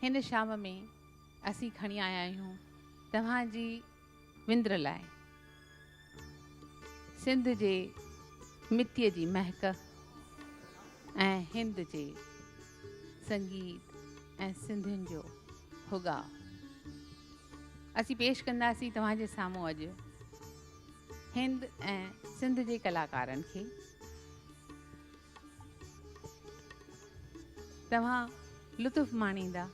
हिन शाम में असीं खणी आया आहियूं तव्हांजी विंद्र लाइ सिंध जे मिटीअ जी महक ऐं हिंद जे संगीत ऐं सिंधियुनि जो हुगाव असीं पेश कंदासीं तव्हांजे साम्हूं अॼु हिंद ऐं सिंध जे कलाकारनि खे। तव्हां लुत्फ़ माणींदा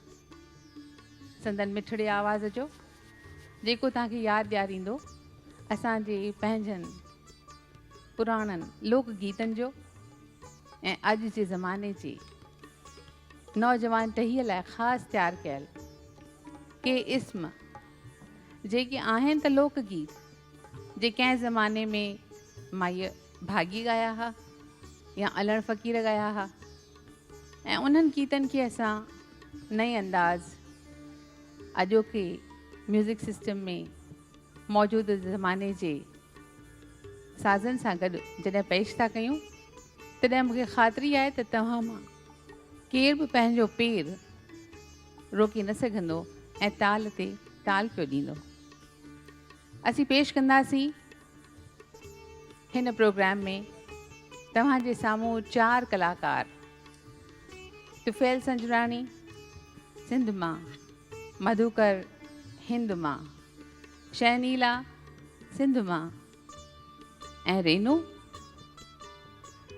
संदन मिठड़े आवाज़ जो जेको तव्हांखे यादि ॾियारींदो असांजे पंहिंजनि पुराणनि लोक गीतनि जो ऐं अॼु जे ज़माने जे नौजवान टहीअ लाइ ख़ासि तयारु कयल के इस्म जेके आहिनि त लोक गीत जे कंहिं ज़माने में माईअ भाॻी ॻाया हुआ या अलण फ़क़ीर ॻाया हुआ ऐं उन्हनि गीतनि खे असां नए अंदाज़ अॼोके म्यूज़िक सिस्टम में मौजूदु ज़माने जे साज़नि सां गॾु जॾहिं पेश था कयूं तॾहिं मूंखे ख़ातिरी आहे त तव्हां मां केर बि पंहिंजो पेर रोके न सघंदो ऐं ताल ते ताल पियो ॾींदो। असीं पेश कंदासीं हिन प्रोग्राम में तव्हांजे साम्हूं 4 कलाकार तुफ़ैल संजराणी सिंध मां, मधुकर हिंद मां, शैनीला सिंध मां ऐं रेनू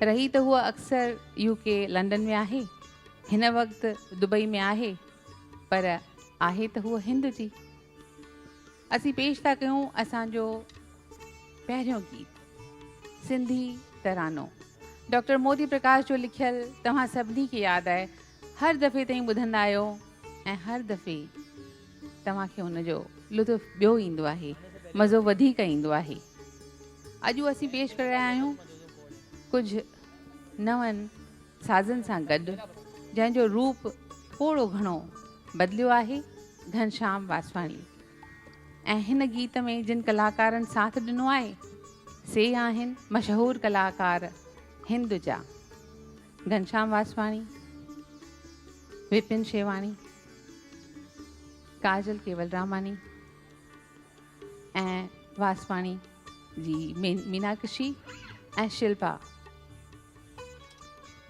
रही त हूअ अक्सर UK लंडन में आहे, हिन वक़्तु दुबई में आहे, पर आहे त हूअ हिंद जी। असीं पेश था कयूं असांजो पहिरियों गीत सिंधी तरानो डॉक्टर मोदी प्रकाश जो लिखियल। तव्हां सभिनी खे यादि आहे हर दफ़े ताईं ॿुधंदा आहियो ऐं हर दफ़े तव्हांखे हुनजो लुत्फ़ ॿियो ईंदो आहे, मज़ो वधीक ईंदो आहे। अॼु असीं पेश करे रहिया आहियूं कुझु नवनि साज़नि सां गॾु जंहिंजो रूप थोरो घणो बदिलियो आहे, घनश्याम वासवाणी। ऐं हिन गीत में जिन कलाकारनि साथ ॾिनो आहे से आहिनि मशहूरु कलाकार हिंद जा घनश्याम वासवाणी, विपिन शेवाणी, काजल केवलरामानी ऐं वासवाणी जी मीनाक्षी ऐं शिल्पा।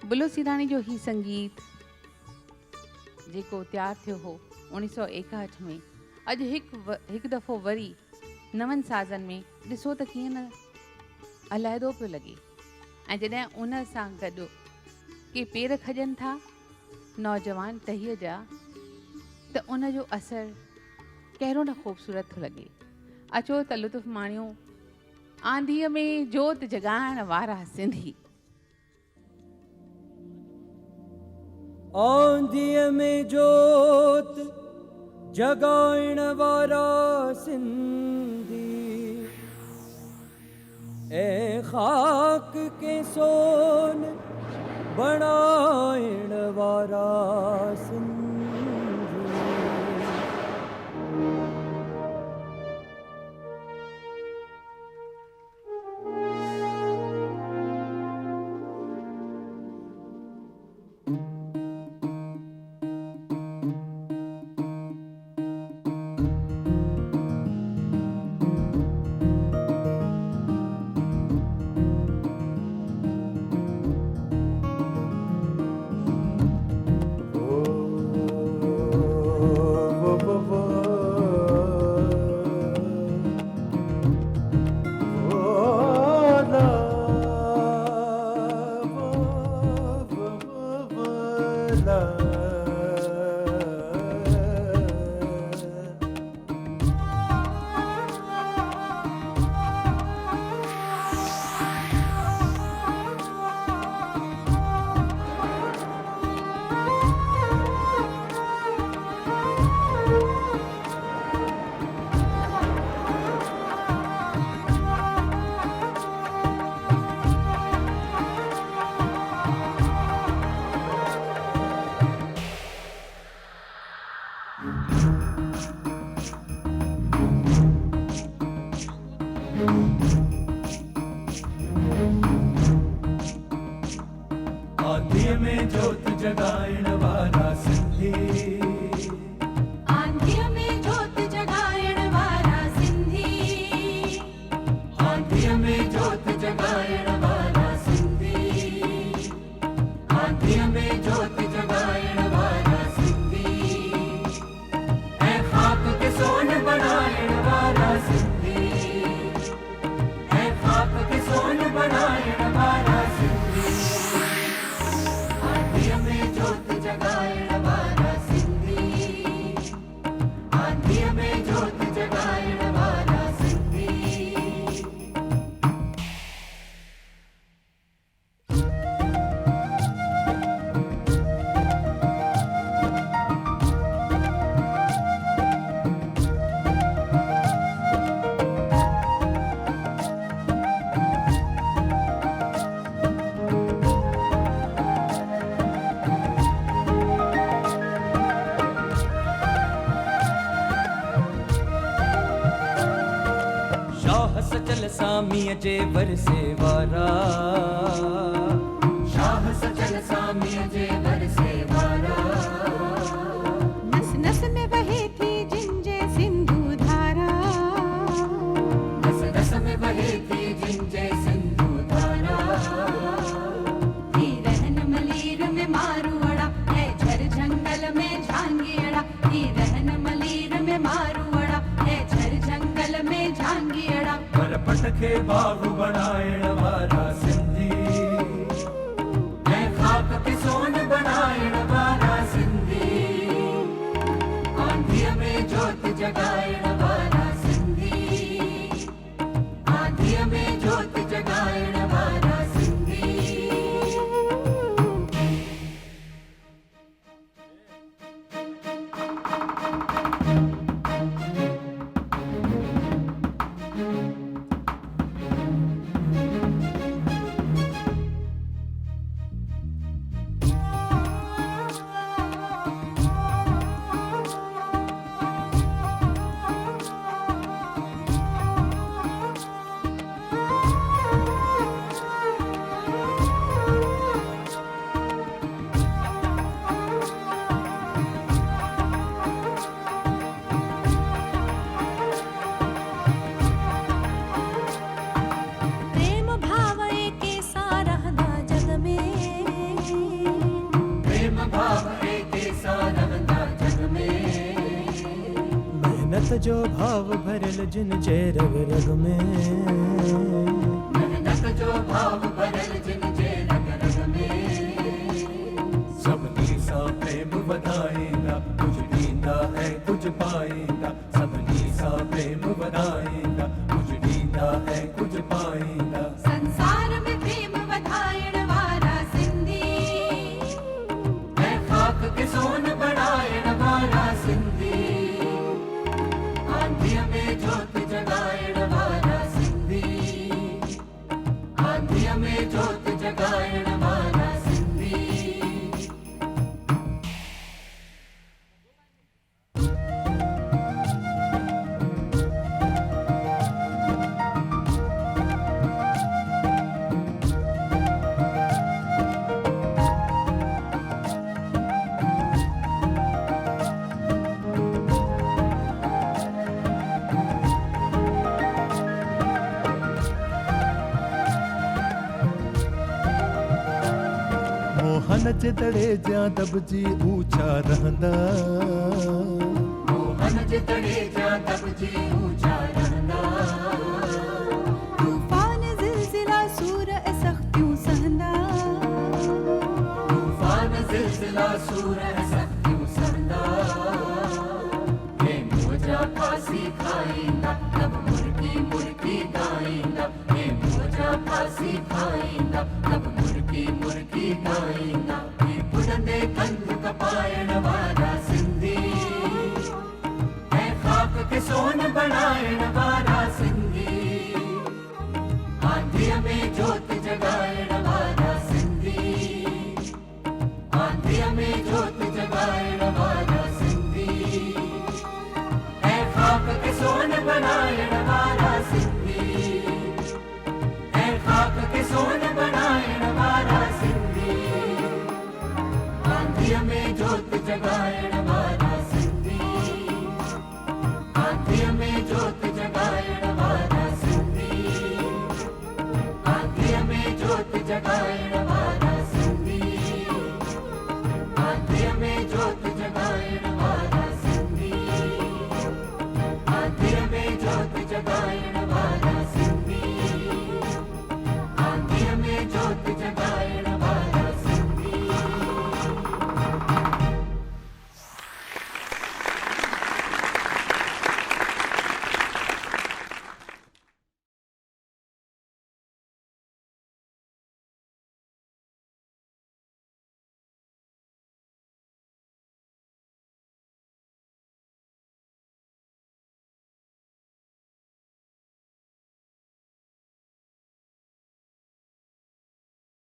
बुलो सीरानी जो ही संगीत जेको तयारु थियो हो 1961 में अॼु हिकु दफ़ो वरी नवनि साज़नि में ॾिसो त कीअं न अलहदो पियो लॻे ऐं जॾहिं उन सां गॾु के पेर खॼनि था नौजवान टहीअ जा त उन जो असरु कहिड़ो न ख़ूबसूरत थो लॻे। अचो त लुत्फ़ माणियूं आंधीअ में जोत जॻाइण वारा सिंधी। आंधीअ में जोत जगाइण वारा सिंधी ऐं खाक के सोन बणाइण वारा सिंधी। आंधीअ में जोत जगाइण वारा सिंधी सामीअ जे वरसे वारा शाह सचल सामीअ जे वरसे वारा नस नस में बहे थी जिंजे सिंधु धारा नस नस में बहे थी जिंजे सिंधु धारा ही रहन मलीर में मारुअड़ा है झर जंगल में झांगियड़ा ही रहन मलीर में मारुअड़ा है झर जंगल में झांगियड़ा पर पटखे बाहु बनाइण वारा सिंधी ऐं खाक के सोन बनाइण वारा सिंधी आंधीअ में जोत जगाइण वारा सिंधी आंधीअ में जोत जगाइण वारा सिंधी प्रेम भाव के सारहदा जग में प्रेम भाव के सारहदा जग में मेहनत जो भाव भरल जिन जे रग रग में मेहनत जो भाव भरल जिन जे रग रग में सभिनी सां प्रेम वधाईंदा कुझु ॾींदा ऐं कुझु पाईंदा सभिनी सां प्रेम वधाईंदा कुझु ॾींदा ऐं कुझु पाईंदा संसार में प्रेम वधाइण वारा सिंधी ऐं खाक के सोन बनाइण वारा सिंधी आंधीअ में जोत जगाइण वारा सिंधी आंधीअ में जोत जगाइण वारा सिंधी मोहन जे दड़े जा दबजी ऊंचा रहंदा मोहन जे तड़े जा दबजी ऊंचा रहंदा तूफान जिलजिला सूर ऐ सख्तियूं सहंदा तूफान ज़िलज़िला सूर ऐं सख्तियूं सहंदा हे मोजा फांसी खाईंदा तब मुर्गी मुर्गी गाईंदा हे मोजा फांसी खाईंदा तब मुर्गी मुर्गी गाईंदा हे बुलंदे कंध कपाइण वारा सिंधी ऐं खाक के सोन बनाइण वारा सिंधी आंधीअ में जोत जगाइण